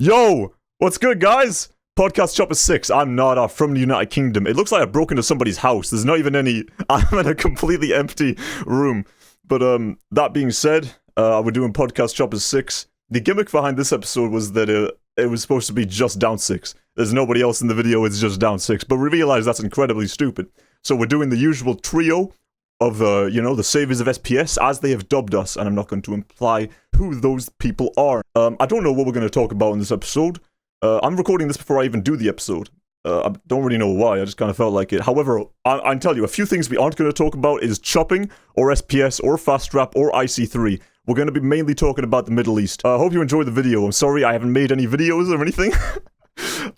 Yo, what's good, guys? Podcast Chopper 6. I'm NahDah from the United Kingdom. It looks like I broke into somebody's house. There's not even any. I'm in a completely empty room. But that being said, we're doing Podcast Chopper 6. The gimmick behind this episode was that it was supposed to be just DOWN6. There's nobody else in the video, it's just DOWN6. But we realized that's incredibly stupid. So we're doing the usual trio of, the saviors of SPS, as they have dubbed us, and I'm not going to imply who those people are. I don't know what we're going to talk about in this episode. I'm recording this before I even do the episode. I don't really know why, I just kind of felt like it. However, I can tell you, a few things we aren't going to talk about is chopping, or SPS, or fast rap, or IC3. We're going to be mainly talking about the Middle East. I hope you enjoyed the video. I'm sorry I haven't made any videos or anything.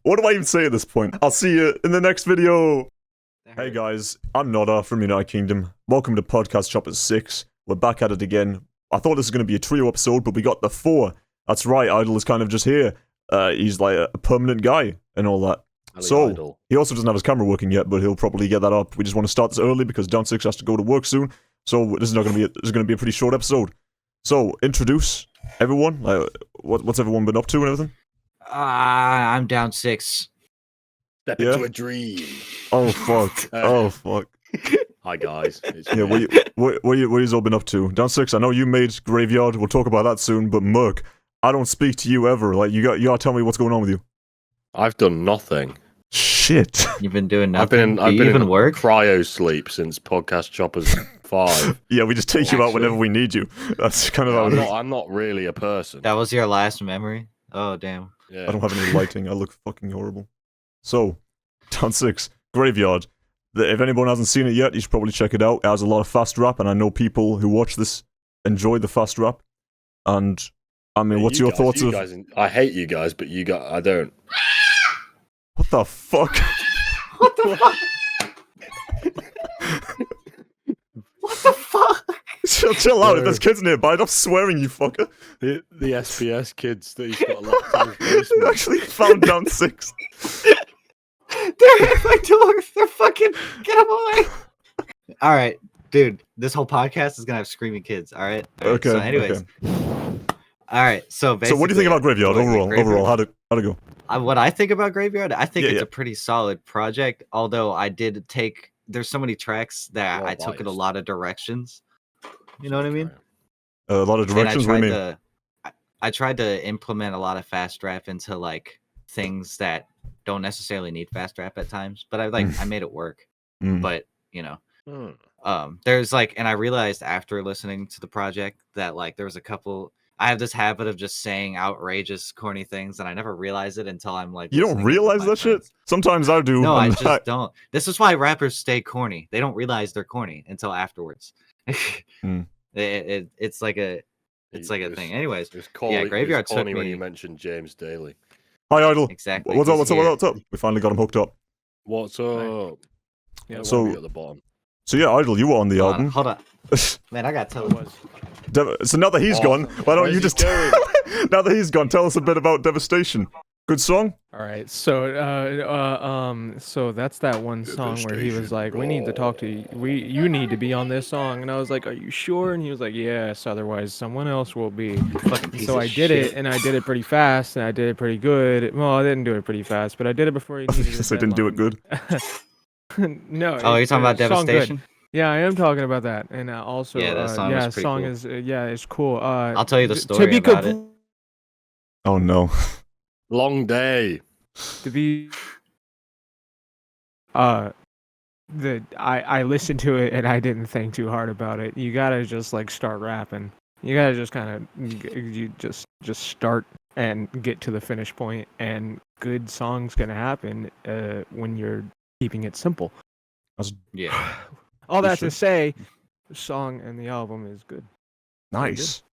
What do I even say at this point? I'll see you in the next video. Hey guys, I'm NahDah from United Kingdom. Welcome to Podcast Chopper 6. We're back at it again. I thought this was going to be a trio episode, but we got the 4. That's right, Idylll is kind of just here. He's like a permanent guy and all that. So, Idylll. He also doesn't have his camera working yet, but he'll probably get that up. We just want to start this early because DOWN6 has to go to work soon. So this is going to be a pretty short episode. So, introduce everyone. Like, what's everyone been up to and everything? I'm DOWN6. Step into a dream. Oh fuck! Oh fuck! Hi guys. Yeah, what you all been up to? DOWN6, I know you made Graveyard. We'll talk about that soon. But Murrk, I don't speak to you ever. Like you gotta tell me what's going on with you. I've done nothing. Shit. You've been doing nothing. I've been in work? cryo sleep since Podcast Choppers 5. Yeah, we just take you out whenever we need you. That's kind of how it is. I'm not really a person. That was your last memory? Oh damn. Yeah. I don't have any lighting. I look fucking horrible. So, DOWN6 Graveyard. If anyone hasn't seen it yet, you should probably check it out. It has a lot of fast rap, and I know people who watch this enjoy the fast rap. And I mean, what's your thoughts of? I hate you guys, but I don't. What the fuck? What the fuck? What the fuck? Chill out. If there's kids nearby, stop swearing, you fucker. The SPS kids that he's got locked in his basement. We actually found DOWN6. They're at my door. They're fucking. Get them away. All right, dude. This whole podcast is gonna have screaming kids. All right. Okay. So, anyways. Okay. All right. So basically. So, what do you think about Graveyard overall? How'd it go? What I think about Graveyard, I think it's a pretty solid project. Although I did take. There's so many tracks that I took in a lot of directions. You know what I mean? A lot of directions. What do you mean? I tried to implement a lot of fast rap into like things that don't necessarily need fast rap at times, but I made it work. But there's like, and I realized after listening to the project that like there was a couple. I have this habit of just saying outrageous, corny things, and I never realize it until I'm like. You don't realize that shit? Sometimes I do. No, I just don't. This is why rappers stay corny. They don't realize they're corny until afterwards. It's like a thing. Anyways, Graveyard took me when you mentioned James Daly. Hi, Idylll. Exactly. What's up? We finally got him hooked up. What's up? Yeah, so at the bottom. So yeah, Idylll, you were on the album. Hold on, man. I got to tell you. So now that he's gone, why don't you just now that he's gone, tell us a bit about Devastation. Good song. All right, so so that's that one song where he was like, "We need to talk to you. You need to be on this song," and I was like, "Are you sure?" And he was like, "Yes, otherwise someone else will be." So I did it, and I did it pretty fast, and I did it pretty good. Well, I didn't do it pretty fast, but I did it before he needed I didn't do it good. No. Oh, you're talking about Devastation? Yeah, I am talking about that, and also that song is pretty cool. It's cool. I'll tell you the story about it. Oh no. Long day. To be I listened to it and I didn't think too hard about it. You gotta just like start rapping. You gotta just kind of just start and get to the finish point, and good songs gonna happen when you're keeping it simple. Yeah. All that to say, the song and the album is good. Nice.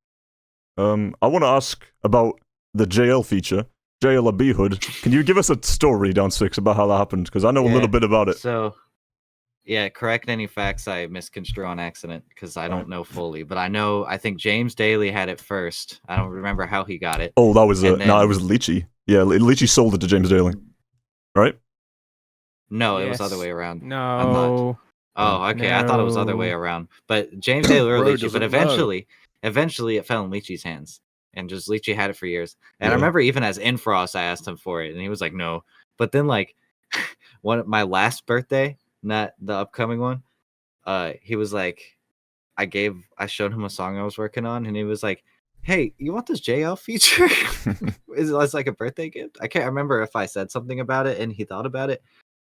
I want to ask about the JL feature. JL B Hood. Can you give us a story, DOWN6, about how that happened? Because I know a little bit about it. So, correct any facts I misconstrue on accident, because I don't know fully. But I think James Daly had it first. I don't remember how he got it. Oh, that was it was Leechy. Yeah, Leechy sold it to James Daly. Right? No, it was the other way around. No. Oh, okay. No. I thought it was the other way around. But James Daly or Leechy, but eventually it fell in Leechy's hands. and just Lychee had it for years. And I remember even as Infrost, I asked him for it, and he was like, no. But then like my last birthday, not the upcoming one, he was like, I showed him a song I was working on, and he was like, hey, you want this JL feature? It's like a birthday gift. I can't remember if I said something about it and he thought about it.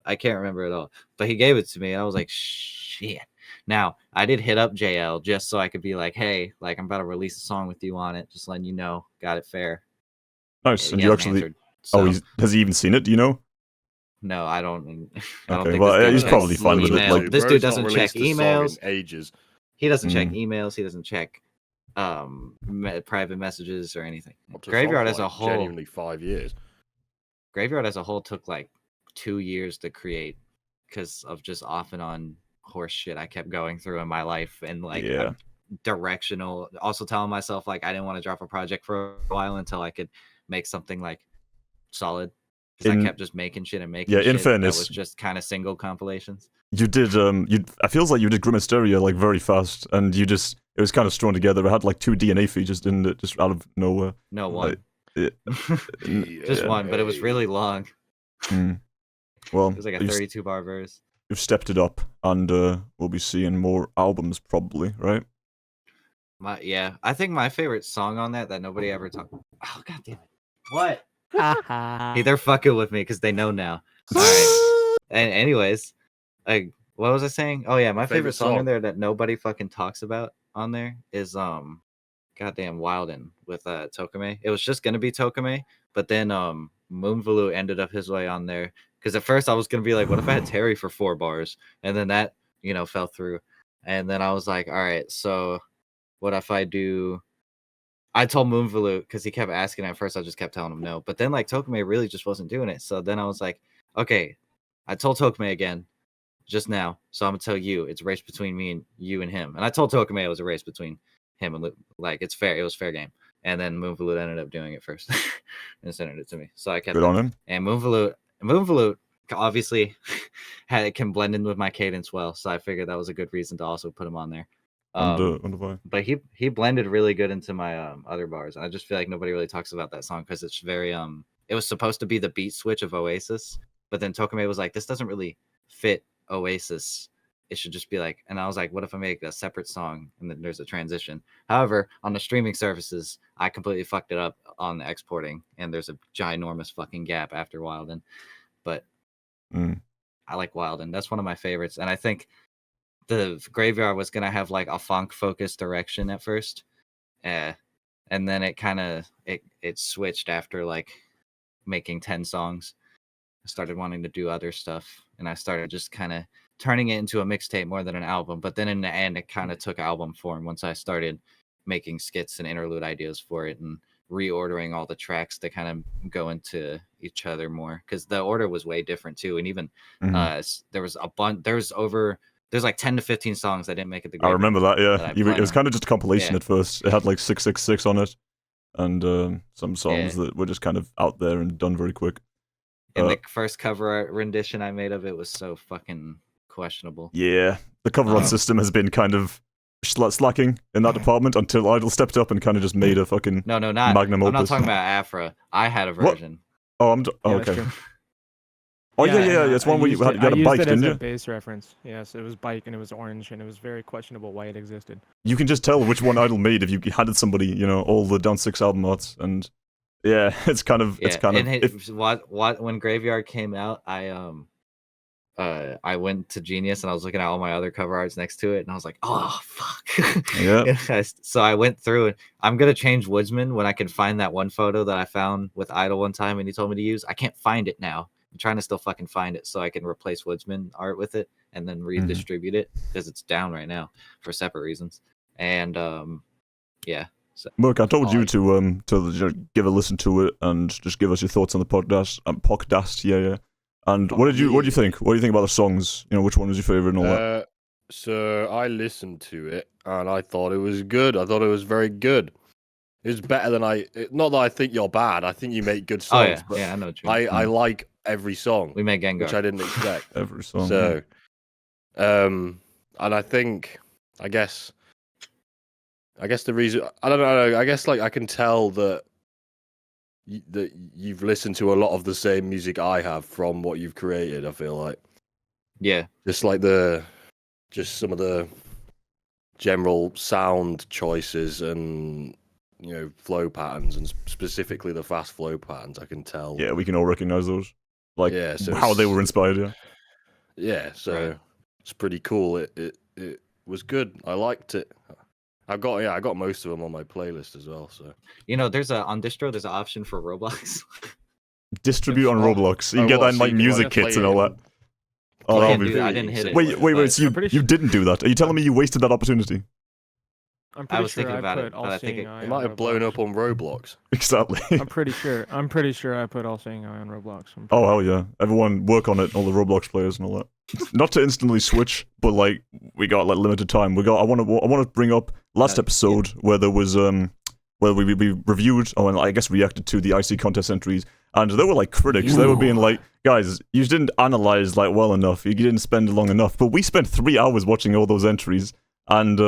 I can't remember at all. But he gave it to me. I was like, shit. Now, I did hit up JL just so I could be like, hey, like I'm about to release a song with you on it. Just letting you know. Got it fair. Nice. And you actually answered, so... has he even seen it? Do you know? No, I don't okay, think well, he's probably fine with it. Like, this dude doesn't check emails. Ages. He doesn't check emails. He doesn't check private messages or anything. Graveyard as a whole, genuinely 5 years. Graveyard as a whole took like 2 years to create because of just off and on horse shit I kept going through in my life, and like directional. Also telling myself like I didn't want to drop a project for a while until I could make something like solid. Because I kept just making shit and making shit. In fairness, that was just kind of single compilations. You did I feels like you did Grimasteria like very fast, and it was kind of strung together. It had like 2 DNA features, didn't it? Just out of nowhere. No, one. Like, just one, but it was really long. Well, it was like a 32-bar verse. You've stepped it up, and we'll be seeing more albums probably, right? I think my favorite song on that nobody ever talked. Oh god damn it! What? Hey, they're fucking with me because they know now. All right. And anyways, like, what was I saying? Oh yeah, my favorite song in there that nobody fucking talks about on there is goddamn Wildin' with Tokumei. It was just gonna be Tokumei, but then Moonvaloo ended up his way on there because at first I was gonna be like, what if I had Terry for 4 bars? And then that fell through, and then I was like, all right, so what if I do? I told Moonvaloo because he kept asking. At first, I just kept telling him no. But then, like, Tokumei really just wasn't doing it. So then I was like, okay, I told Tokumei again just now. So I'm going to tell you it's a race between me and you and him. And I told Tokumei it was a race between him and like, it's fair. It was fair game. And then Moonvaloo ended up doing it first and sending it to me. So I kept it on him. And Moonvaloo obviously can blend in with my cadence well. So I figured that was a good reason to also put him on there. But he blended really good into my other bars. I just feel like nobody really talks about that song because it's very it was supposed to be the beat switch of Oasis, but then Tokumei was like, this doesn't really fit Oasis. It should just be like, and I was like, what if I make a separate song and then there's a transition? However, on the streaming services, I completely fucked it up on the exporting, and there's a ginormous fucking gap after Wildin'. But I like Wildin'. That's one of my favorites, and I think the Graveyard was gonna have like a funk focused direction at first, and then it kind of it switched after like making 10 songs. I started wanting to do other stuff, and I started just kind of turning it into a mixtape more than an album. But then in the end, it kind of took album form once I started making skits and interlude ideas for it and reordering all the tracks to kind of go into each other more, because the order was way different too. And even there was a bunch. There's like 10 to 15 songs that didn't make it. I remember that, yeah. It was kind of just a compilation at first. It had like 666 on it, and some songs that were just kind of out there and done very quick. And the first cover art rendition I made of it was so fucking questionable. Yeah, the cover art system has been kind of slacking in that department until Idylll stepped up and kind of just made a fucking not magnum opus. I'm not talking about Afra. I had a version. What? Oh, okay. Oh yeah. It's one where you had a bike, didn't you? A base reference. Yes, it was bike and it was orange and it was very questionable why it existed. You can just tell which one Idylll made if you handed somebody, all the DOWN6 album arts, and yeah, it's kind of. When Graveyard came out, I went to Genius and I was looking at all my other cover arts next to it, and I was like, oh fuck. Yeah. So I went through and I'm gonna change Woodsman when I can find that one photo that I found with Idylll one time and he told me to use. I can't find it now. I'm trying to still fucking find it so I can replace Woodsman art with it and then redistribute it because it's down right now for separate reasons. And yeah. So, Murrk, I told you to give a listen to it and just give us your thoughts on the podcast. Yeah. And what do you think? What do you think about the songs? Which one was your favorite and all that? So I listened to it and I thought it was good. I thought it was very good. It was better than not that I think you're bad. I think you make good songs. Oh, yeah, I know what you mean. I like every song. We make Gengar, which I didn't expect. Every song. So, and I guess, I guess the reason I don't know. I guess like I can tell that you've listened to a lot of the same music I have from what you've created. I feel like, yeah, just like just some of the general sound choices and flow patterns, and specifically the fast flow patterns. I can tell. Yeah, we can all recognize those. Like so how they were inspired. Yeah. Yeah, so it's pretty cool. It was good. I liked it. I got most of them on my playlist as well. So there's on distro there's an option for Roblox. Distribute on Roblox. You can get that in like music kits and all that. Oh, I didn't hit it. Wait. So you didn't do that? Are you telling me you wasted that opportunity? I was thinking about it, but I think it might have blown up on Roblox. Exactly. I'm pretty sure I put All Seeing Eye on Roblox. Oh hell yeah! Everyone work on it. All the Roblox players and all that. Not to instantly switch, but like we got like limited time. I want to bring up last episode where there was where we reviewed and I guess reacted to the IC contest entries, and there were like critics. They were being like, guys, you didn't analyze like well enough. You didn't spend long enough. But we spent 3 hours watching all those entries. And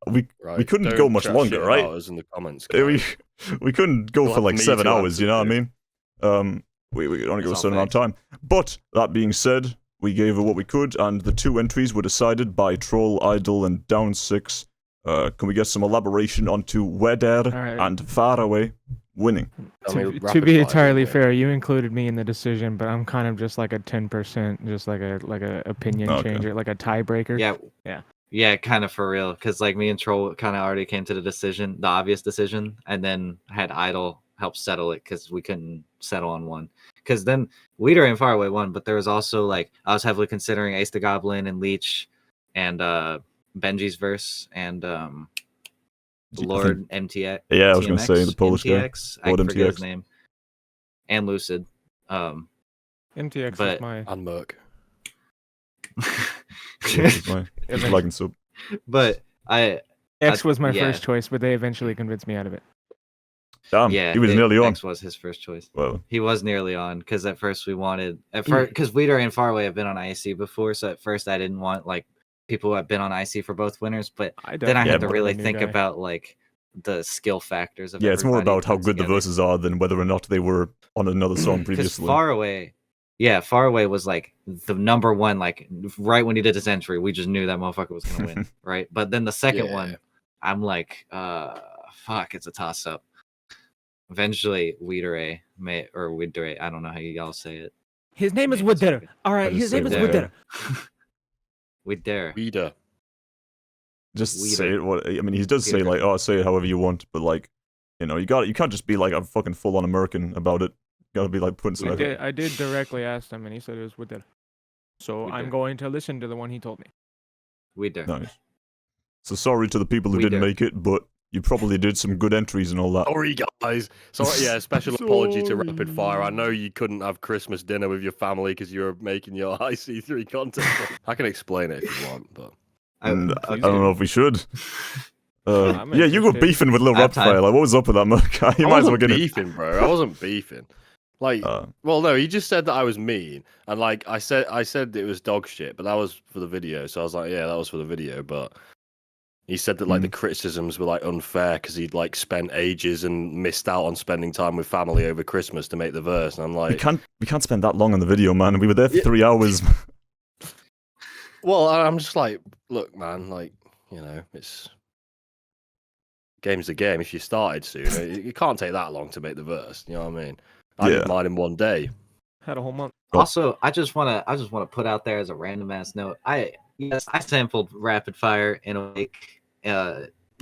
we couldn't go much longer, right? In the comments, we couldn't go for like 7 hours, you know what I mean? We only go a certain amount of time. But that being said, we gave it what we could, and the 2 entries were decided by Troll, Idylll, and DOWN6. Can we get some elaboration onto Weder and Faraway winning? To be entirely fair, you included me in the decision, but I'm kind of just like a 10%, just like a opinion changer, like a tiebreaker. Yeah. Yeah, kind of for real, because like me and Troll kind of already came to the obvious decision, and then had Idylll help settle it because we couldn't settle on one. Because then Weeder and Faraway won, but there was also like I was heavily considering Ace the Goblin and Leech, and Benji's verse and Lord MTX. Yeah, I was going to say the Polish MTX, guy. Lord I forget MTX. his name. And Lucid. MTX is my and Murrk. Like and soup. But X was my first choice, but they eventually convinced me out of it. Damn, he was nearly on. X was his first choice. Well, he was nearly on because at first because Weeder and Faraway have been on IC before, so at first I didn't want like people who have been on IC for both winners, but then I had to really think about like the skill factors of it's more about how good the verses are than whether or not they were on another song previously. Faraway was like the number one, like right when he did his entry, we just knew that motherfucker was gonna win, right? But then the second one, I'm like, fuck, it's a toss up. Eventually, Weeder, I don't know how you all say it. His name is Weeder. All right, his name is Weeder. Weeder. Just say it. I mean, he does say like, "Oh, say it however you want," but like, you can't just be like a fucking full-on American about it. You gotta be like putting some. I did directly ask him, and he said it was Weeder. So I'm going to listen to the one he told me. Weeder. Nice. So sorry to the people who didn't make it, but you probably did some good entries and all that. Sorry, guys. Special apology to Rapid Fire. I know you couldn't have Christmas dinner with your family because you were making your IC3 content. I can explain it if you want, but I don't know if we should. You were beefing with Little Rapid Fire. Like, what was up with that, Murrk? You might as well get beefing, bro. I wasn't beefing. Like, well, no, he just said that I was mean, and like I said it was dog shit, but that was for the video. So I was like, yeah, that was for the video, but. He said that like the criticisms were like unfair because he'd like spent ages and missed out on spending time with family over Christmas to make the verse. And I'm like, we can't spend that long on the video, man. We were there for 3 hours. Well, I'm just like, look, man, like it's game's a game. If you started soon, it can't take that long to make the verse. You know what I mean? I did mine in 1 day. Had a whole month. Also, I just wanna put out there as a random ass note. I sampled Rapid Fire in a week.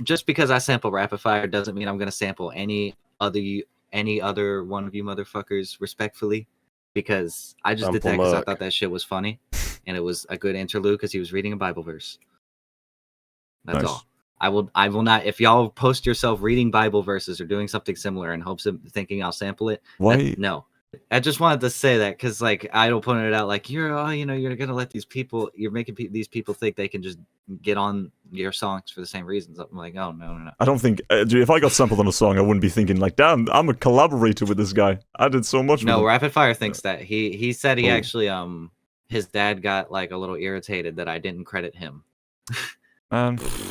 Just because I sample Rapid Fire doesn't mean I'm gonna sample any other one of you motherfuckers respectfully, because I just did that because I thought that shit was funny, and it was a good interlude because he was reading a Bible verse. That's all. I will not. If y'all post yourself reading Bible verses or doing something similar in hopes of thinking I'll sample it, no. I just wanted to say that because, like, Idylll pointed it out, like, you're gonna let these people, you're making these people think they can just get on your songs for the same reasons. I'm like, oh no. I don't think if I got sampled on a song, I wouldn't be thinking like, damn, I'm a collaborator with this guy. I did so much. No, Rapid Fire thinks that he said he actually his dad got like a little irritated that I didn't credit him.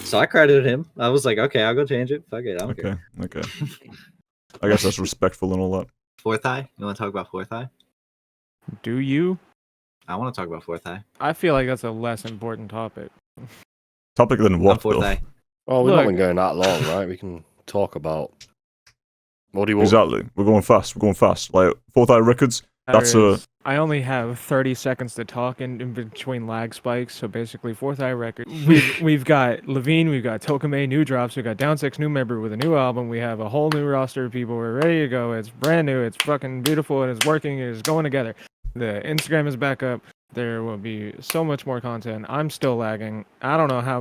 So I credited him. I was like, okay, I'll go change it. Fuck it, I don't care. Okay. I guess that's respectful and all that. Fourth Eye? You want to talk about Fourth Eye? Do you? I want to talk about Fourth Eye. I feel like that's a less important topic. Topic than what? Fourth Eye. Oh, we've not been going that long, right? We can talk about. What do you want? Exactly. We're going fast. Like Fourth Eye Records. That's I only have 30 seconds to talk in between lag spikes. So basically, Fourth Eye Records. We've got Levine, we've got tokumei new drops, we've got DOWN6 new member with a new album. We have a whole new roster of people. We're ready to go. It's brand new. It's fucking beautiful. And it's working. It's going together. The Instagram is back up. There will be so much more content. I'm still lagging. I don't know how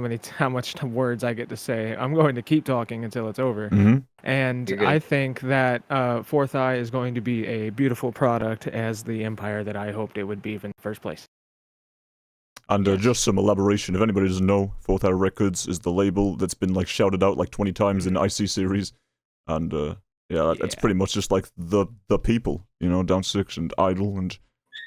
much words I get to say. I'm going to keep talking until it's over. Mm-hmm. And I think that Fourth Eye is going to be a beautiful product as the empire that I hoped it would be in the first place. And just some elaboration. If anybody doesn't know, Fourth Eye Records is the label that's been like shouted out like 20 times in IC series. And it's pretty much just like the people, you know, DOWN6 and Idylll and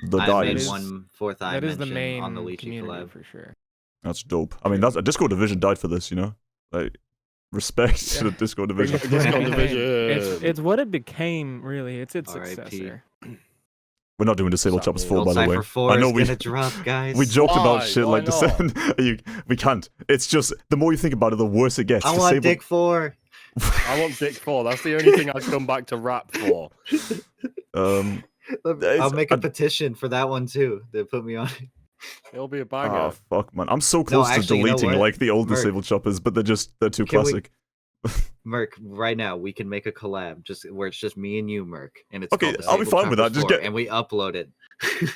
the Dice. One Fourth Eye that is the main on the Lychee collab for sure. That's dope. I mean, that's a Disco Division died for this, you know? Like, respect to the Disco Division. It's what it became, really. It's its successor. We're not doing Disable Choppers 4, by the way. 4 I know is gonna drop, guys. We joked about shit like Descend. We can't. It's just, the more you think about it, the worse it gets. I want Dick 4. I want Dick 4. That's the only thing I'd come back to rap for. I'll make a petition for that one too. They put me on it. It'll be a banger. Oh fuck, man! I'm so close to deleting like the old Disable Choppers, but they're too classic. Murrk, right now we can make a collab just where it's just me and you, Murrk, and it's okay. I'll be fine with that. Just and we upload it.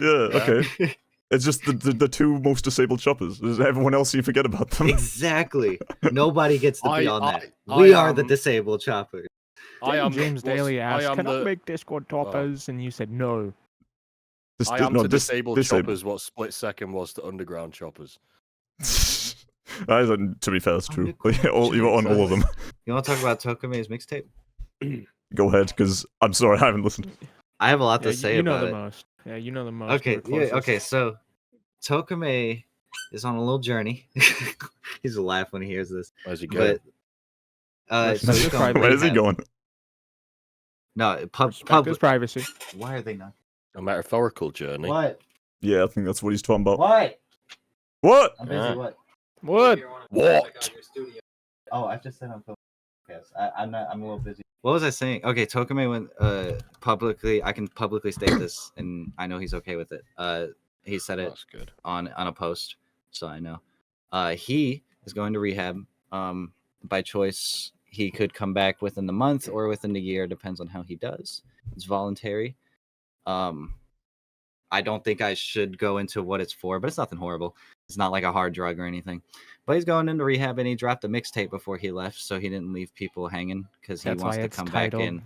Yeah. Okay. It's just the two most disabled choppers. There's everyone else, you forget about them. Exactly. Nobody gets to be on that. We are the disabled choppers. James Daly asked, "Can I make Discord toppers?" And you said no. I am to disabled choppers what Split Second was to underground choppers. That is, to be fair, that's true. You're on all of them. You want to talk about Tokumei's mixtape? Go ahead, because I'm sorry, I haven't listened. I have a lot to say about it. You know the most. Yeah, you know the most. Okay, okay. So Tokumei is on a little journey. He's a laugh when he hears this. Where's he going? But, where is he going? No, public privacy. Why are they not? A metaphorical journey. What? Yeah, I think that's what he's talking about. What? What? I'm busy. What? What? Oh, I just said I'm focused. Yes, I'm not. I'm a little busy. What was I saying? Okay, Tokumei went publicly. I can publicly state this, and I know he's okay with it. He said it on a post, so I know. He is going to rehab. By choice, he could come back within the month or within the year, depends on how he does. It's voluntary. I don't think I should go into what it's for, but it's nothing horrible. It's not like a hard drug or anything. But he's going into rehab, and he dropped a mixtape before he left, so he didn't leave people hanging because he wants to come back in.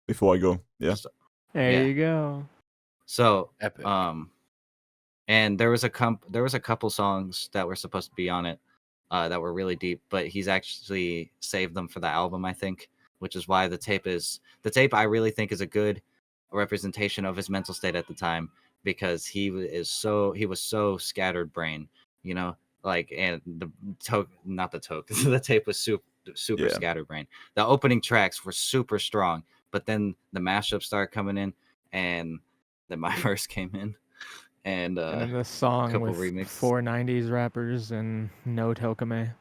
Before I go, yeah. So, there you go. So, epic. And there was a couple songs that were supposed to be on it, that were really deep, but he's actually saved them for the album, I think, which is why the tape I really think is a good representation of his mental state at the time, because he was so scattered brain, you know, like, and the tape was super scattered brain. The opening tracks were super strong, but then the mashups started coming in, and then my verse came in, and then the song with remix. 4 90s rappers and no tokumei.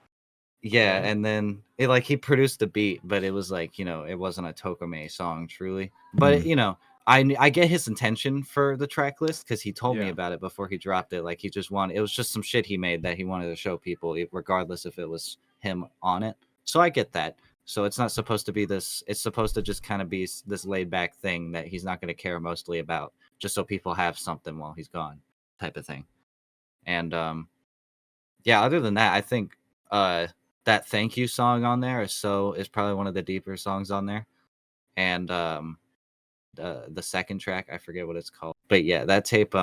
Yeah, and then he produced the beat, but it was like, you know, it wasn't a tokumei song truly. But you know, I get his intention for the track list because he told me about it before he dropped it. Like, it was just some shit he made that he wanted to show people, regardless if it was him on it. So I get that. So it's not supposed to be this. It's supposed to just kind of be this laid back thing that he's not going to care mostly about, just so people have something while he's gone, type of thing. And other than that, I think that thank you song on there is probably one of the deeper songs on there. And the second track, I forget what it's called, but yeah, that tape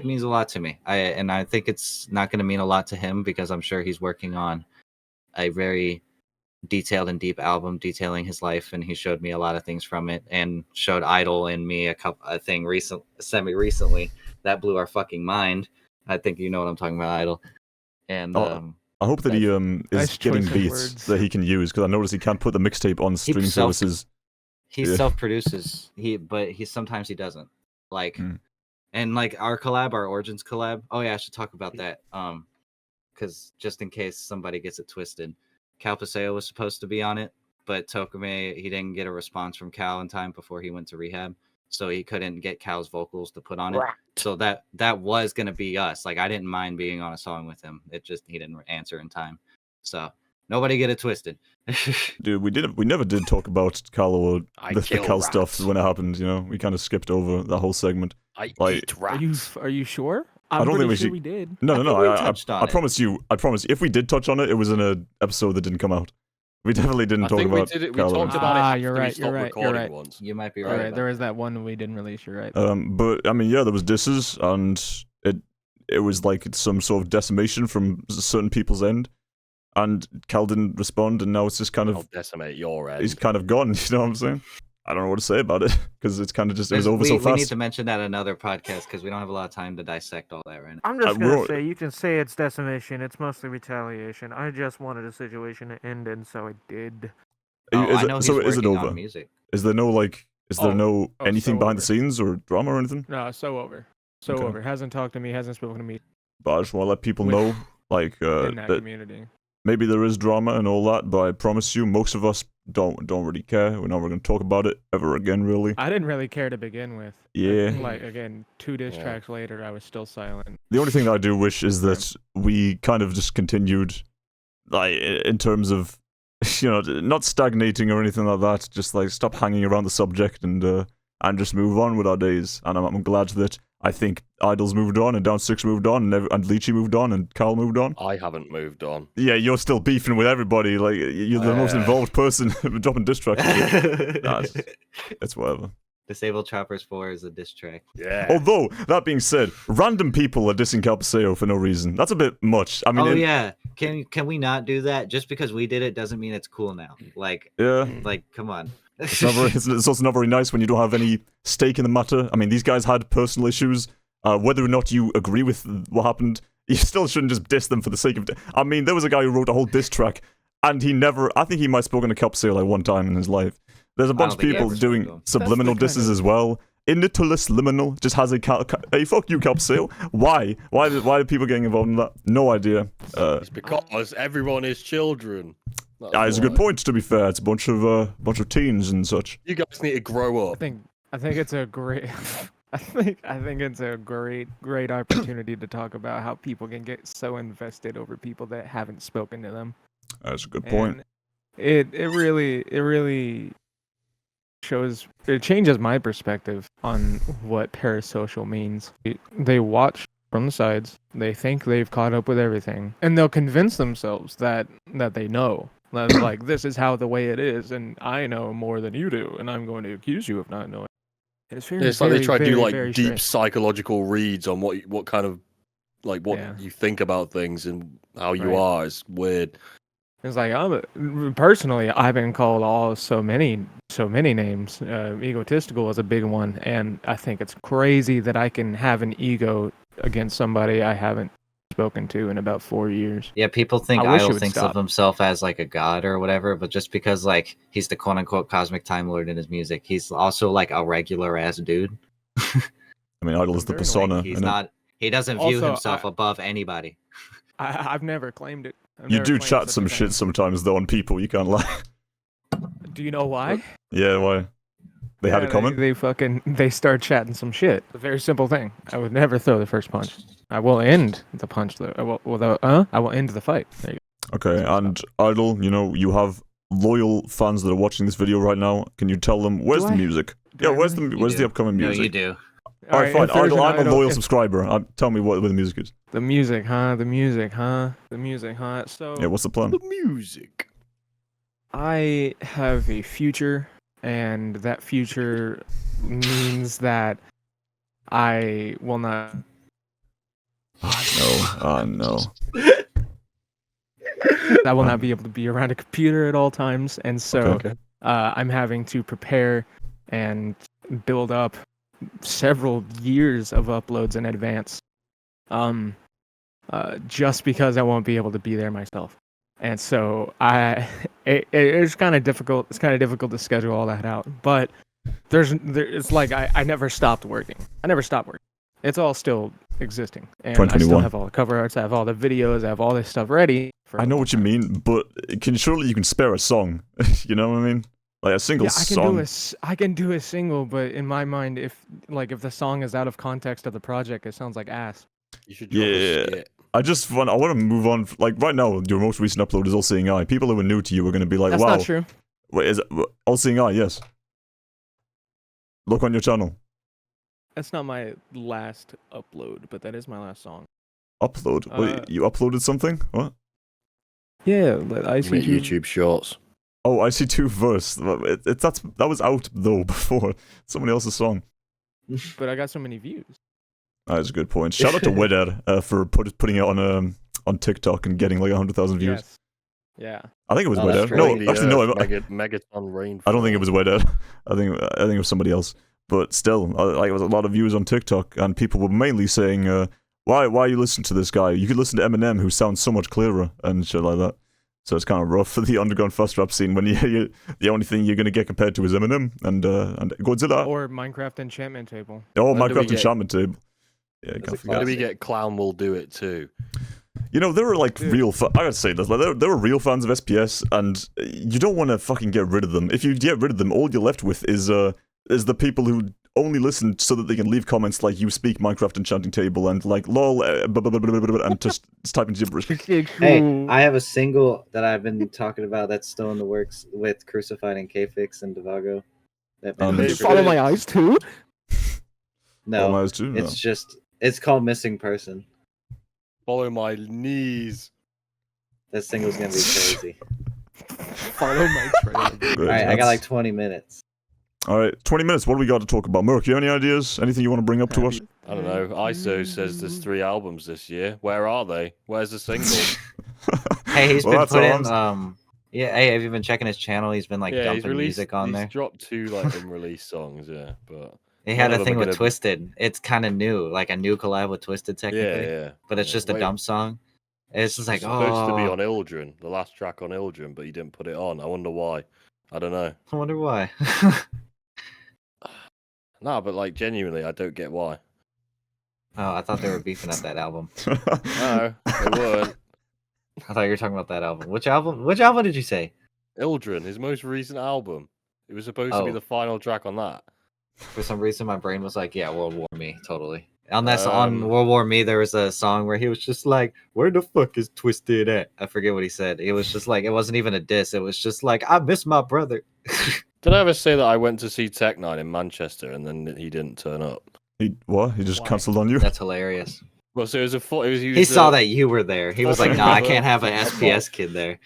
means a lot to me. I think it's not going to mean a lot to him, because I'm sure he's working on a very detailed and deep album detailing his life, and he showed me a lot of things from it, and showed Idylll and me a thing semi recently that blew our fucking mind. I think you know what I'm talking about, Idylll. And I hope that he is Nice getting choice of beats words. that he can use, because I noticed he can't put the mixtape on streaming services. He self-produces. But sometimes he doesn't. Like, and like our Origins collab. Oh yeah, I should talk about that. Because just in case somebody gets it twisted, Cal Paseo was supposed to be on it, but tokumei, he didn't get a response from Cal in time before he went to rehab, so he couldn't get Cal's vocals to put on it. So that was gonna be us. Like, I didn't mind being on a song with him. It just he didn't answer in time. So nobody get it twisted. Dude, we never did talk about Cal or the Cal stuff when it happened. You know, we kind of skipped over that whole segment. I eat rats. Are you sure? I don't think we did. No. I it. promise you. If we did touch on it, it was in an episode that didn't come out. We definitely didn't talk about. We talked about it. You're right. Once. You might be Right. right. There was that one we didn't release. You're right. But I mean, yeah, there was disses, and it was like some sort of decimation from certain people's end, and Cal didn't respond, and now it's just kind of I'll decimate your end. He's kind of gone. You know what I'm saying? I don't know what to say about it, because it's kind of just, it was over so fast. We need to mention that in another podcast, because we don't have a lot of time to dissect all that right now. I'm just going to say, you can say it's decimation, it's mostly retaliation. I just wanted a situation to end, and so I did. I know he's so is it working over? on music. Is there no, like, anything behind the scenes or drama or anything? No, so over. Hasn't talked to me, hasn't spoken to me. But I just want to let people know, like, in that that community. maybe there is drama and all that, but I promise you, most of us don't really care. We're never going to talk about it ever again, really. I didn't really care to begin with. Yeah. Like, again, 2 diss tracks later, I was still silent. The only thing I do wish is that we kind of just continued, like, in terms of, you know, not stagnating or anything like that. Just like stop hanging around the subject and just move on with our days. And I'm glad that I think Idyll's moved on and DOWN6 moved on and Lychee moved on and Carl moved on. I haven't moved on. Yeah, you're still beefing with everybody. Like, you're the most involved person dropping diss tracks. It's whatever. Disabled Choppers 4 is a diss track. Yeah. Although, that being said, random people are dissing Cal Paseo for no reason. That's a bit much. I mean, yeah. Can we not do that? Just because we did it doesn't mean it's cool now. Like, come on. It's also not very nice when you don't have any stake in the matter. I mean, these guys had personal issues. Whether or not you agree with what happened, you still shouldn't just diss them for the sake of... I mean, there was a guy who wrote a whole diss track, and he never... I think he might have spoken to Cal Paseo like one time in his life. There's a bunch of people doing subliminal disses as well. Initulus liminal just has a... Hey, fuck you, Cal Paseo. Why? Why are people getting involved in that? No idea. It's because everyone is children. It's a good point, to be fair. It's a bunch of teens and such. You guys need to grow up. I think it's a great... I think it's a great opportunity to talk about how people can get so invested over people that haven't spoken to them. That's a good point. And it really changes my perspective on what parasocial means. They watch from the sides, they think they've caught up with everything, and they'll convince themselves that they know. Like, this is how the way it is, and I know more than you do, and I'm going to accuse you of not knowing. It's like they try to do like deep psychological reads on what kind of you think about things and how you are. It's weird. It's like personally, I've been called so many names. Egotistical is a big one, and I think it's crazy that I can have an ego against somebody I haven't spoken to in about 4 years. Yeah, people think Idylll thinks of himself as like a god or whatever, but just because like he's the quote unquote cosmic time lord in his music, he's also like a regular ass dude. I mean, Idylll is the persona. Like, he's not. He doesn't view himself above anybody. I've never claimed it. You do chat some shit sometimes though on people. You can't lie. Do you know why? Yeah, why? They had a comment? They start chatting some shit. It's a very simple thing. I would never throw the first punch. I will end the punch though. I will end the fight. There you go. Okay, and Idylll, you know, you have loyal fans that are watching this video right now. Can you tell them where's the music? Where's the upcoming music? No, you do. Alright, fine. Idylll, I'm a loyal subscriber. Tell me what the music is. The music, huh? So yeah, what's the plan? The music. I have a future, and that future means that I will not. No. I will not be able to be around a computer at all times, and so I'm having to prepare and build up several years of uploads in advance. just because I won't be able to be there myself. And so it's kind of difficult. It's kind of difficult to schedule all that out. But it's like I never stopped working. I never stopped working. It's all still existing, and I still have all the cover arts. I have all the videos. I have all this stuff ready. I know what you mean, but surely you can spare a song. You know what I mean? Like a single song. I can do a single, but in my mind, if the song is out of context of the project, it sounds like ass. You should drop a skit. I want to move on. Like right now, your most recent upload is All Seeing Eye. People who are new to you are going to be like, "That's wow." That's not true. Wait, is it All Seeing Eye? Yes. Look on your channel. That's not my last upload, but that is my last song. Upload? Wait, you uploaded something? What? Yeah, but YouTube Shorts. Oh, IC2 verse. That was out though before someone else's song. But I got so many views. That's a good point. Shout out to Wedad for putting it on TikTok and getting like 100,000 views. Yes. Yeah. I think it was Wedad. No, actually no. Megaton rain. I don't think it was Wedad. I think it was somebody else. But still, like it was a lot of views on TikTok, and people were mainly saying, "Why you listen to this guy? You could listen to Eminem, who sounds so much clearer and shit like that." So it's kind of rough for the underground fast rap scene when you the only thing you're gonna get compared to is Eminem and Godzilla or Minecraft Enchantment Table. Oh, Minecraft Enchantment Table. Yeah, can't forget. How do we get Clown Will Do It too? You know, there were like real. I gotta say this. Like, there were real fans of SPS, and you don't want to fucking get rid of them. If you get rid of them, all you're left with is the people who only listen so that they can leave comments like "you speak Minecraft Enchanting Table" and like "lol" and just typing gibberish. Hey, I have a single that I've been talking about that's still in the works with Crucified and K-Fix and Devago. Follow My Eyes too. No, My Eyes too? No. It's called Missing Person. Follow My Knees. That single's gonna be crazy. Follow my trail. Alright, I got like 20 minutes. Alright, 20 minutes. What do we got to talk about? Murrk, you have any ideas? Anything you want to bring up to us? I don't know. ISO says there's 3 albums this year. Where are they? Where's the single? Hey, he's been putting yeah, hey, have you been checking his channel? He's been like dumping music on there. He's dropped 2 like unreleased songs, yeah, but he had a thing with Twisted. It's kind of new, like a new collab with Twisted technically. Yeah. But it's just a dump song. It's just like, supposed to be on Idylll, the last track on Idylll, but he didn't put it on. I wonder why. I don't know. I wonder why. Nah, but like genuinely, I don't get why. Oh, I thought they were beefing up that album. No, they weren't. I thought you were talking about that album. Which album? Which album did you say? Idylll, his most recent album. It was supposed to be the final track on that. For some reason, my brain was like, "Yeah, World War Me, totally." On World War Me, there was a song where he was just like, "Where the fuck is Twisted at?" I forget what he said. It was just like, it wasn't even a diss. It was just like, "I miss my brother." Did I ever say that I went to see Tech9 in Manchester and then he didn't turn up? What? He just cancelled on you? That's hilarious. Well, so it was he saw that you were there. He was like, "Nah, I can't have an SPS kid there."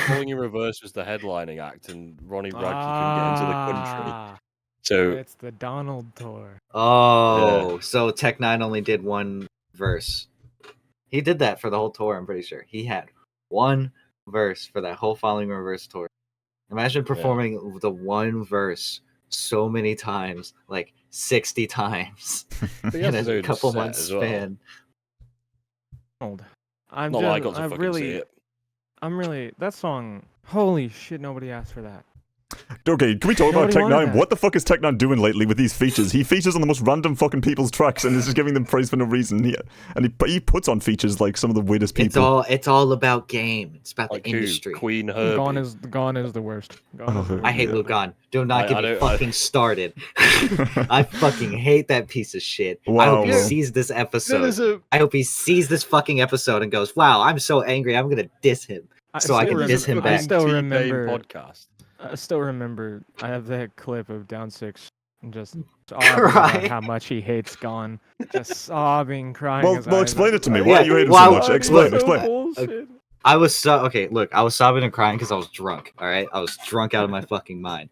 Falling in Reverse was the headlining act, and Ronnie Radke couldn't get into the country. So it's the Donald tour. Oh, so Tech9 only did 1 verse. He did that for the whole tour. I'm pretty sure he had 1 verse for that whole Falling in Reverse tour. Imagine performing the 1 verse so many times, like 60 times in a couple months span. I'm really that song. Holy shit! Nobody asked for that. Okay, can we talk about Tech9? What the fuck is Tech9 doing lately with these features? He features on the most random fucking people's tracks and is just giving them praise for no reason. He puts on features like some of the weirdest people. It's all about game. It's about the industry. Queen Herbie. Gawne is the worst. I hate Luke Gawne. Do not get me fucking started. I fucking hate that piece of shit. Wow. I hope he sees this episode. I hope he sees this fucking episode and goes, "Wow, I'm so angry. I'm gonna diss him." So I can diss him back. I still remember podcast. I still remember. I have that clip of DOWN6 just sobbing about how much he hates Gawne, just sobbing, crying. Well, explain it to me. Why do you hate him so much? Explain. I was I was sobbing and crying because I was drunk. All right, I was drunk out of my fucking mind.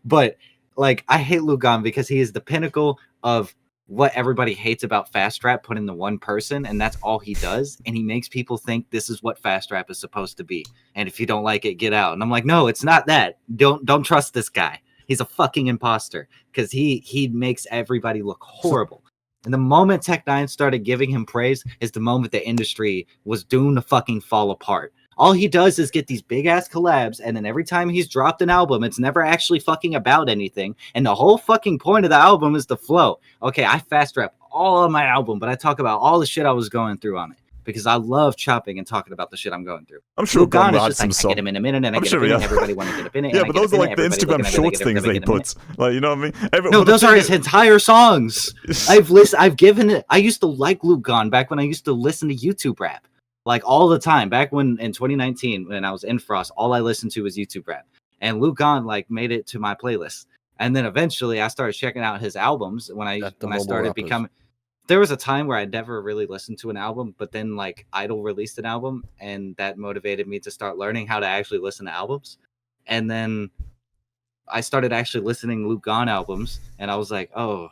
But like, I hate Luke Gawne because he is the pinnacle of what everybody hates about fast rap put into one person, and that's all he does. And he makes people think this is what fast rap is supposed to be. And if you don't like it, get out. And I'm like, no, it's not that. Don't trust this guy. He's a fucking imposter because he makes everybody look horrible. And the moment Tech9 started giving him praise is the moment the industry was doomed to fucking fall apart. All he does is get these big ass collabs, and then every time he's dropped an album, it's never actually fucking about anything. And the whole fucking point of the album is the flow. Okay, I fast rap all of my album, but I talk about all the shit I was going through on it because I love chopping and talking about the shit I'm going through. I'm sure Gawne had is some just like, I get him in a minute, and I I'm get sure, him in, yeah. and everybody want to get up in it. Yeah, but those are like the Instagram Shorts things they put. Like, you know what I mean? No, those are his entire songs. I've given it. I used to like Luke Gawne back when I used to listen to YouTube rap. Like all the time, back when in 2019, when I was in Frost, all I listened to was YouTube rap. And Luke Gawne like made it to my playlist. And then eventually I started checking out his albums when I started becoming. There was a time where I never really listened to an album, but then like Idylll released an album, and that motivated me to start learning how to actually listen to albums. And then I started actually listening to Luke Gawne albums, and I was like, oh,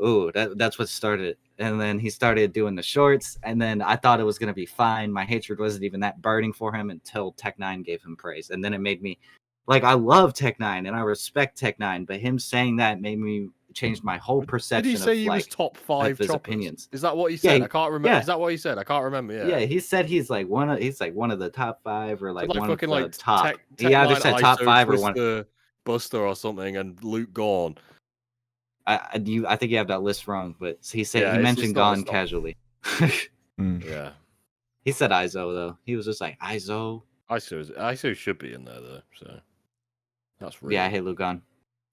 ooh, that's what started. And then he started doing the shorts, and then I thought it was going to be fine. My hatred wasn't even that burning for him until Tech9 gave him praise. And then it made me, like, I love Tech9, and I respect Tech9, but him saying that made me change my whole perception Did he say of, he like, was top 5 his choppers? opinions. Is that what he said? Yeah, I can't remember. yeah. Is that what he said? I can't remember. Yeah. Yeah, he said he's like one of the top 5 or like one fucking of the like top. He either said top 5 or one. Buster or something, and Luke Gawne. I think you have that list wrong, but he said Yeah, he mentioned not- Gawne casually. Yeah. He said ISO though. He was just like ISO. ISO should be in there though. So that's real. Yeah, I hate Luke Gawne.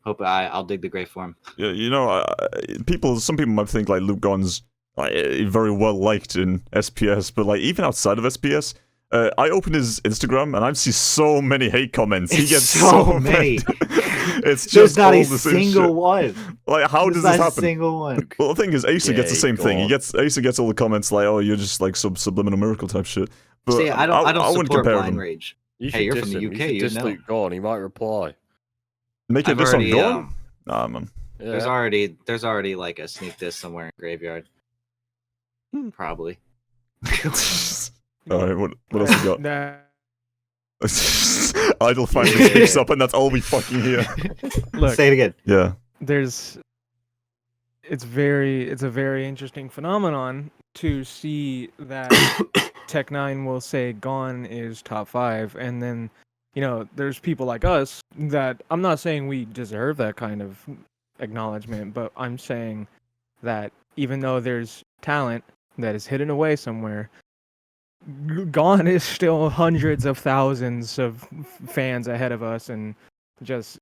Hope I'll dig the grave for him. Yeah, you know, some people might think like Luke Gawne's like, very well liked in SPS, but like even outside of SPS, I open his Instagram and I see so many hate comments. He gets so many. It's just not all a the same single shit. One. Like, how does this happen? A single one. Well, the thing is, Asa gets the same thing. Gone. Asa gets all the comments like, "Oh, you're just like subliminal miracle type shit." But See, I don't wouldn't support compare blind them. rage. You Hey, you're from the UK. You know. Luke Gawne. He might reply. Make it I've this on already, Gawne? Nah, man. Yeah. There's already like a sneak diss somewhere in Graveyard. Probably. All right, what else you got? Nah. Idylll finally speaks up, and that's all we fucking hear. Look, Say it again. Yeah. it's a very interesting phenomenon to see that Tech9 will say Gawne is top 5, and then there's people like us that I'm not saying we deserve that kind of acknowledgement, but I'm saying that even though there's talent that is hidden away somewhere, Gawne is still hundreds of thousands of fans ahead of us, and just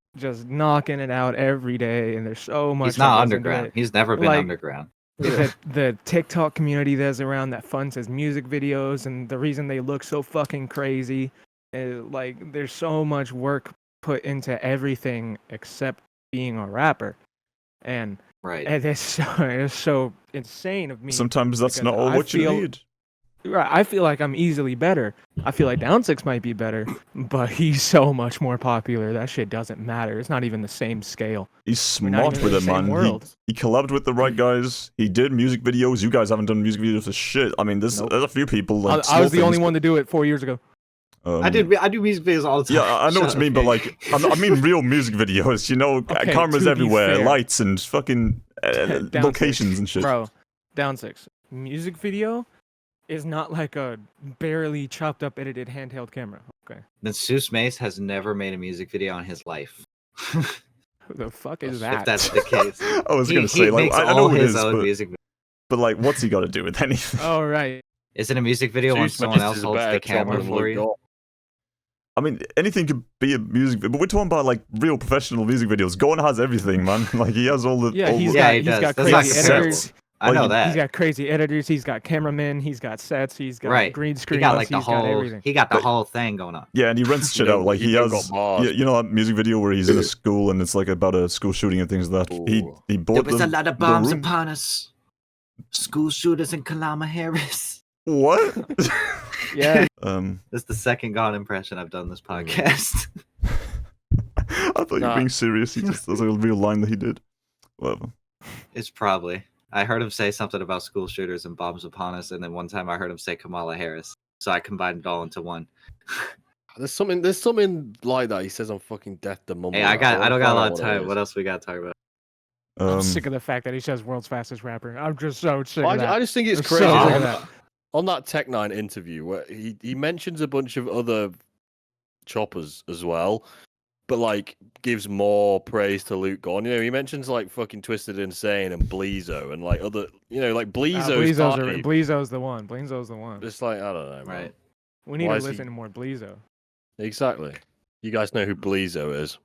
knocking it out every day. And there's so much. He's not underground. He's never been underground. The TikTok community that's around that funds his music videos, and the reason they look so fucking crazy, like there's so much work put into everything except being a rapper, and right. And it's so insane of me. Sometimes that's not all what you need. Right, I feel like I'm easily better. I feel like DOWN6 might be better, but he's so much more popular. That shit doesn't matter. It's not even the same scale. He's smart with it, man. He collabed with the right guys. He did music videos. You guys haven't done music videos for shit. I mean, there's a few people like. I was the only one to do it 4 years ago. I do music videos all the time. Yeah, I know what you mean, but like, I mean real music videos. You know, Okay, cameras everywhere, fair. lights and fucking locations and shit. Bro, DOWN6 music video is not like a barely chopped up edited handheld camera. Okay. Then Mace has never made a music video in his life. Who the fuck is that? If that's the case. I was gonna say, like, I know it is, music but like, what's he got to do with anything? Oh right. Is it a music video when someone else holds the camera for you? I mean, anything could be a music video, but we're talking about like real professional music videos. Gawne has everything, man. Like he has all the He's got That's crazy editors. I know that. He's got crazy editors. He's got cameramen. He's got sets. He's got green screen. He got like everything. He got the whole thing going on. Yeah, and he rents shit out. Like he has, you know, that music video where he's in a school and it's like about a school shooting and things like that. He bought there was a lot of bombs upon us. School shooters in Kalama Harris. What? Yeah. That's the second Gawne impression I've done this podcast. I thought you were being serious. That's like a real line that he did. Whatever. It's probably. I heard him say something about school shooters and bombs upon us, and then one time I heard him say Kamala Harris. So I combined it all into one. There's something like that. He says on fucking Death the Mumble. Hey, I don't got a lot of time. What else we got to talk about? I'm sick of the fact that he says world's fastest rapper. I'm just so sick of that. I just think it's I'm crazy. so sick on, of that. on that Tech9 interview where he mentions a bunch of other choppers as well, but like gives more praise to Luke Gawne. You know, he mentions like fucking Twisted Insane and Bleezo and like other, you know, like Bleezo's Bleezo's the one. Bleezo's the one. It's like, I don't know, man. Right. We need to listen to more Bleezo. Exactly. You guys know who Bleezo is.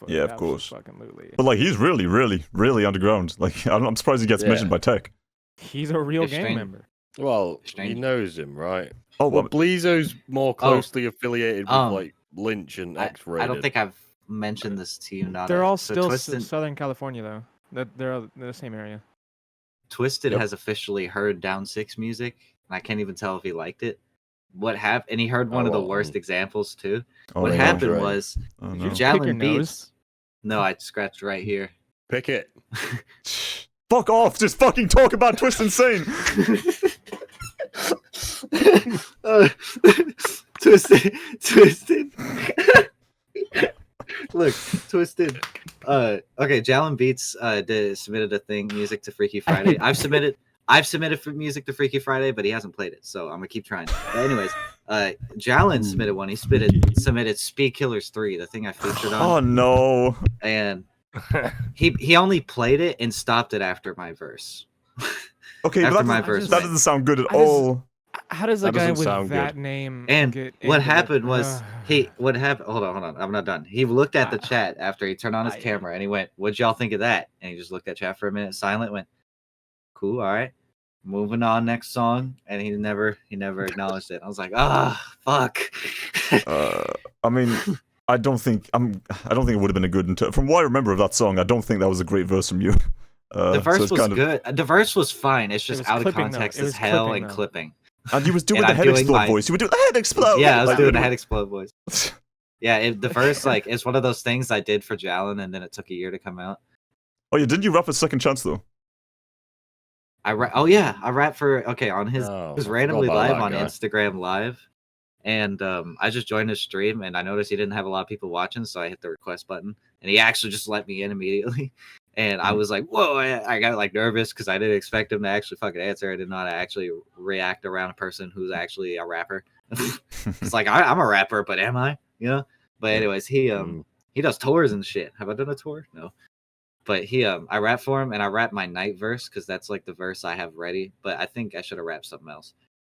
Yeah, of course. Fucking But like, he's really, really, really underground. Like, I'm surprised he gets mentioned by Tech. He's a real gang member. Well, he knows him, right? Oh, well, Bleezo's more closely affiliated with like Lynch and X-Rated. I don't think I've mentioned this to you. Not they're all still Southern California though. They're the same area. Twisted has officially heard DOWN6 music, and I can't even tell if he liked it. What happened? And he heard one of the worst examples too. What happened was Jalen Beats. No, I scratched right here. Pick it. Fuck off! Just fucking talk about Twist Insane. Twisted. Look, Twisted. Okay, Jalen Beats submitted a thing, music to Freaky Friday. I've submitted for music to Freaky Friday, but he hasn't played it, so I'm gonna keep trying. But anyways, Jalen submitted one. He submitted Speed Killers 3, the thing I featured on. Oh no! And he only played it and stopped it after my verse. Okay, after but that doesn't sound good at all. How does a guy with that name? And what happened was What happened? Hold on. I'm not done. He looked at the chat after he turned on his camera and he went, "What'd y'all think of that?" And he just looked at chat for a minute, silent, went, "Cool, all right." Moving on, next song, and he never acknowledged it. I was like, fuck. I mean, I don't think it would have been a good. From what I remember of that song, I don't think that was a great verse from you. The verse was good. The verse was fine. It's just out of context as hell and clipping. And you was doing the head explode voice. You were doing the head explode. Yeah, I was doing the head explode voice. Yeah, the verse it's one of those things I did for Jalen, and then it took a year to come out. Oh yeah, didn't you rap for Second Chance though? I rap for on his it was randomly live on Instagram Live, and I just joined his stream and I noticed he didn't have a lot of people watching, so I hit the request button and he actually just let me in immediately, and I was like, whoa! I got like nervous because I didn't expect him to actually fucking answer. I did not actually react around a person who's actually a rapper. It's like I'm a rapper, but am I? You know? But anyways, he does tours and shit. Have I done a tour? No. But I rap for him, and I rap my night verse because that's like the verse I have ready. But I think I should have rapped something else.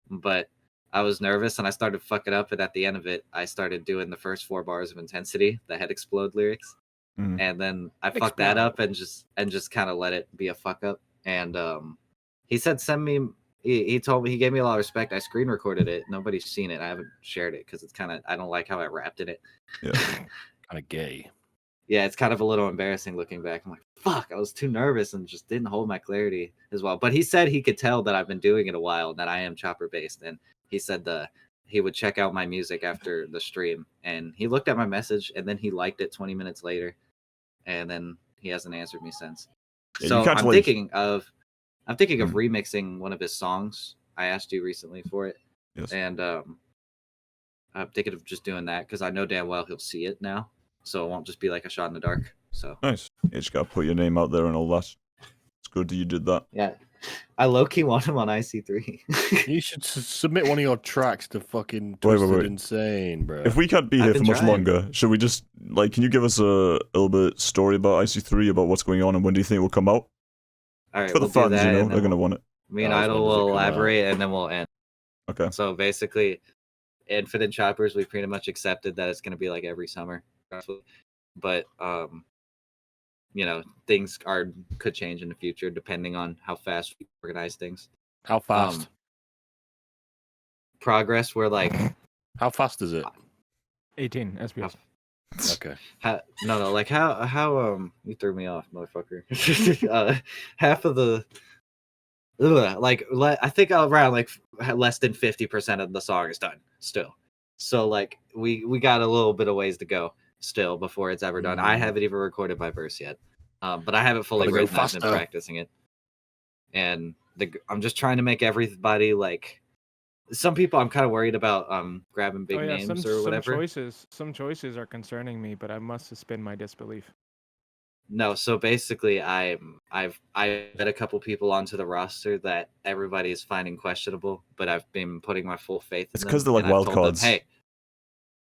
But I was nervous, and I started fucking up. And at the end of it, I started doing the first 4 bars of Intensity, the Head Explode lyrics, and then I fucked that up and just kind of let it be a fuck up. And he said, "Send me." He told me, he gave me a lot of respect. I screen recorded it. Nobody's seen it. I haven't shared it because it's I don't like how I rapped in it. Yeah, kind of gay. Yeah, it's kind of a little embarrassing looking back. I'm like, fuck, I was too nervous and just didn't hold my clarity as well. But he said he could tell that I've been doing it a while and that I am chopper based. And he said he would check out my music after the stream. And he looked at my message and then he liked it 20 minutes later. And then he hasn't answered me since. Yeah, so I'm thinking of remixing one of his songs. I asked you recently for it. Yes. And I'm thinking of just doing that because I know damn well he'll see it now. So it won't just be like a shot in the dark. So nice. You just gotta put your name out there and all that. It's good that you did that. Yeah, I low-key want him on IC3. You should submit one of your tracks to fucking Twisted Insane, bro. If we can't be here for much longer, should we just can you give us a little bit story about IC3, about what's going on, and when do you think it will come out? All right, for the fans, they're gonna want it. Me and Idylll will elaborate, and then we'll end. Okay. So basically, Infinite Choppers, we pretty much accepted that it's gonna be like every summer. But things could change in the future depending on how fast we organize things. How fast? Progress. We're like, how fast is it? 18 SPS. Okay. No. Like how you threw me off, motherfucker. Half of the. I think around like less than 50% of the song is done still. So like we got a little bit of ways to go still before it's ever done. I haven't even recorded my verse yet, but I haven't fully written. I've been practicing it, and I'm just trying to make everybody like. Some people I'm kind of worried about grabbing big names or whatever. Some choices are concerning me, but I must suspend my disbelief. No, so basically, I've met a couple people onto the roster that everybody's finding questionable, but I've been putting my full faith in It's them. because they're like and I've wild told them, cards. hey,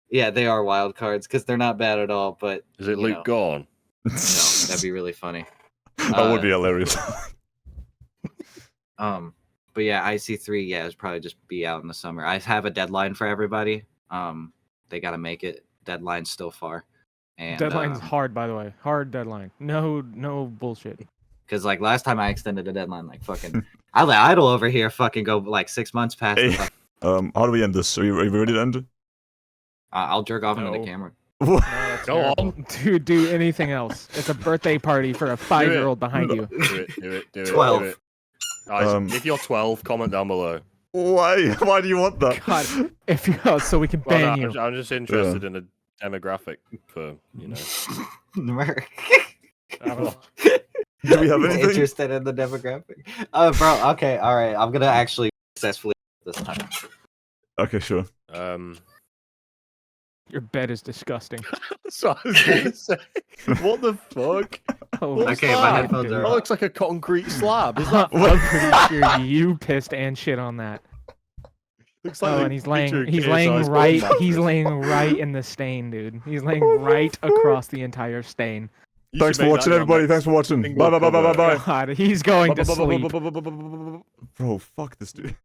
yeah, they are wild cards because they're not bad at all. But Is it Luke gone? No, that'd be really funny. That would be hilarious. But yeah, IC3, yeah, it's probably just be out in the summer. I have a deadline for everybody. They gotta make it. Deadline's still far. And Deadline's hard, by the way. Hard deadline. No bullshit. Because like last time I extended a deadline, like fucking, I let Idylll over here fucking go like 6 months past. Hey, how do we end this? Are you ready to end it? I'll jerk off into the camera. No, go on. Dude, do anything else. It's a birthday party for a 5-year-old behind you. Do it. 12. Do it. Guys, if you're 12, comment down below. Why? Why do you want that? God, if you so we can ban you. I'm just interested in a demographic for, you know. Murrk. Do we have anything? Interested in the demographic? Bro, okay, all right. I'm gonna actually successfully this time. Okay, sure. Your bed is disgusting. That's what I was gonna say. What the fuck? Oh, Okay, my headphones That are. looks like a concrete slab. Is that? I'm pretty sure you pissed and shit on that. Looks like Oh, the and he's picture laying of KSI's right. bone He's mattress. laying right in the stain, dude. He's laying right across the entire stain. You Thanks should for make watching, that your everybody. next Thanks for watching. single Bye. cover. God, he's going to sleep. Bro, fuck this dude.